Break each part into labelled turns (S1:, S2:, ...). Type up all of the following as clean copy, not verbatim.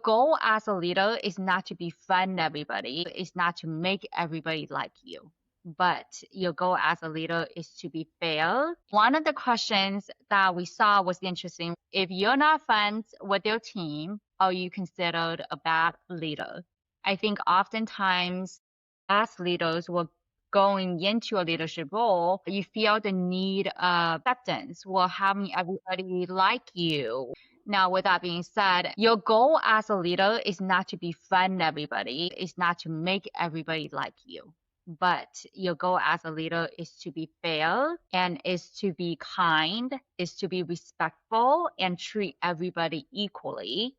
S1: goal as a leader is not to befriend everybody, it's not to make everybody like you. But your goal as a leader is to be fair. One of the questions that we saw was interesting. If you're not friends with your team, are you considered a bad leader? I think oftentimes as leaders, we're going into a leadership role, you feel the need of acceptance or having everybody like you. Now, with that being said, your goal as a leader is not to befriend everybody, it's not to make everybody like you. But your goal as a leader is to be fair and is to be kind, is to be respectful and treat everybody equally,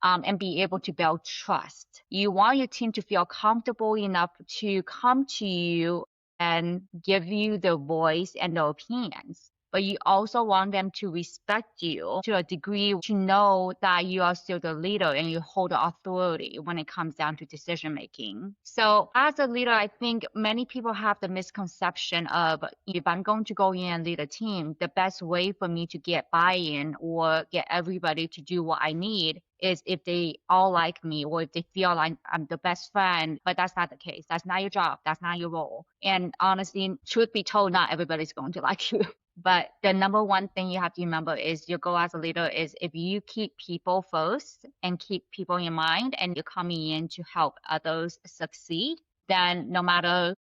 S1: and be able to build trust. You want your team to feel comfortable enough to come to you and give you their voice and their opinions. But you also want them to respect you to a degree to know that you are still the leader and you hold the authority when it comes down to decision making. So as a leader, I think many people have the misconception of if I'm going to go in and lead a team, the best way for me to get buy-in or get everybody to do what I need is if they all like me or if they feel like I'm the best friend. But that's not the case. That's not your job. That's not your role. And honestly, truth be told, not everybody's going to like you. But the number one thing you have to remember is your goal as a leader is if you keep people first and keep people in mind and you're coming in to help others succeed, then no matter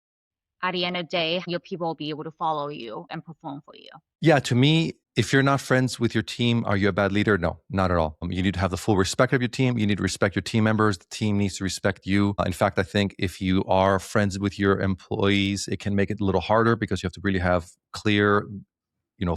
S1: at the end of the day, your people will be able to follow you and perform for you.
S2: Yeah, to me, if you're not friends with your team, are you a bad leader? No, not at all. You need to have the full respect of your team. You need to respect your team members. The team needs to respect you. In fact, I think if you are friends with your employees, it can make it a little harder because you have to really have clear,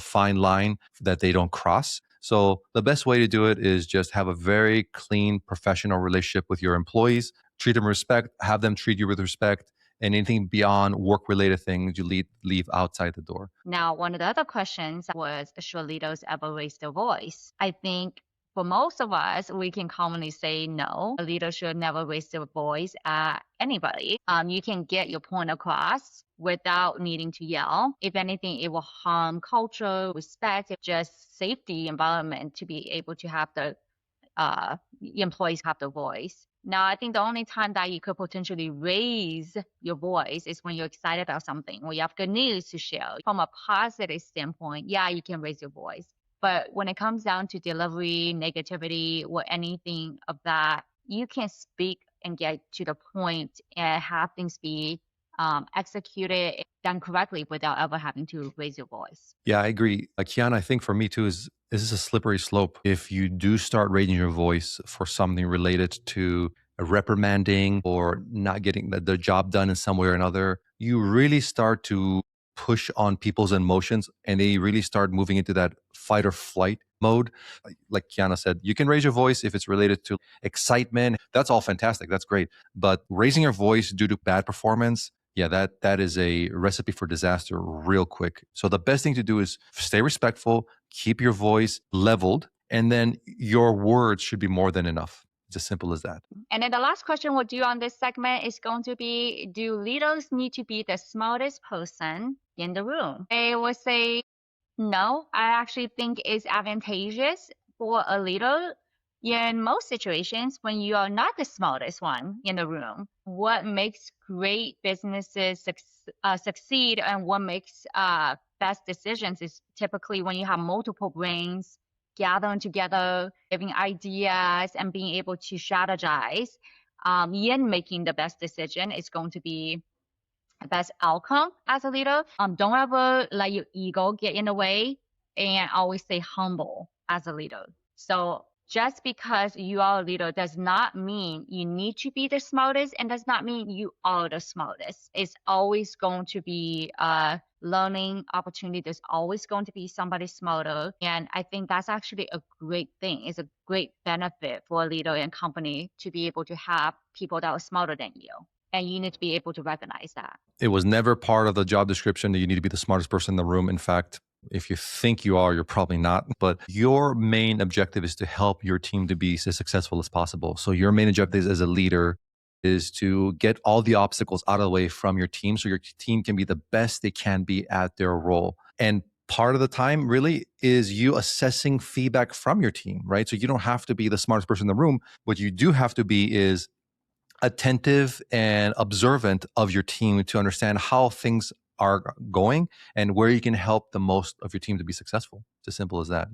S2: fine line that they don't cross. So the best way to do it is just have a very clean, professional relationship with your employees. Treat them with respect, have them treat you with respect, and anything beyond work-related things you leave outside the door.
S1: Now, one of the other questions was, should leaders ever raise their voice? I think for most of us, we can commonly say no. A leader should never raise their voice at anybody. You can get your point across without needing to yell. If anything, it will harm culture, respect, just safety environment to be able to have the employees have the voice. Now, I think the only time that you could potentially raise your voice is when you're excited about something or you have good news to share. From a positive standpoint, yeah, you can raise your voice. But when it comes down to delivery, negativity, or anything of that, you can speak and get to the point and have things be executed, done correctly without ever having to raise your voice.
S2: Yeah, I agree. Kiana, I think for me too is this is a slippery slope. If you do start raising your voice for something related to a reprimanding or not getting the job done in some way or another, you really start to push on people's emotions and they really start moving into that fight or flight mode. Like Kiana said, you can raise your voice if it's related to excitement. That's all fantastic. That's great. But raising your voice due to bad performance, yeah, that is a recipe for disaster real quick. So the best thing to do is stay respectful, keep your voice leveled, and then your words should be more than enough. It's as simple as that.
S1: And then the last question we'll do on this segment is going to be, do leaders need to be the smartest person in the room? I would say no. I actually think it's advantageous for a leader in most situations when you are not the smartest one in the room. What makes great businesses succeed and what makes best decisions is typically when you have multiple brains gathering together, giving ideas, and being able to strategize in making the best decision is going to be the best outcome as a leader. Don't ever let your ego get in the way and always stay humble as a leader. So just because you are a leader does not mean you need to be the smartest and does not mean you are the smartest. It's always going to be a learning opportunity. There's always going to be somebody smarter. And I think that's actually a great thing. It's a great benefit for a leader and company to be able to have people that are smarter than you. And you need to be able to recognize that.
S2: It was never part of the job description that you need to be the smartest person in the room. In fact, if you think you are, you're probably not. But your main objective is to help your team to be as successful as possible. So your main objective as a leader is to get all the obstacles out of the way from your team so your team can be the best they can be at their role. And part of the time really is you assessing feedback from your team, right? So you don't have to be the smartest person in the room. What you do have to be is attentive and observant of your team to understand how things are going and where you can help the most of your team to be successful. It's as simple as that.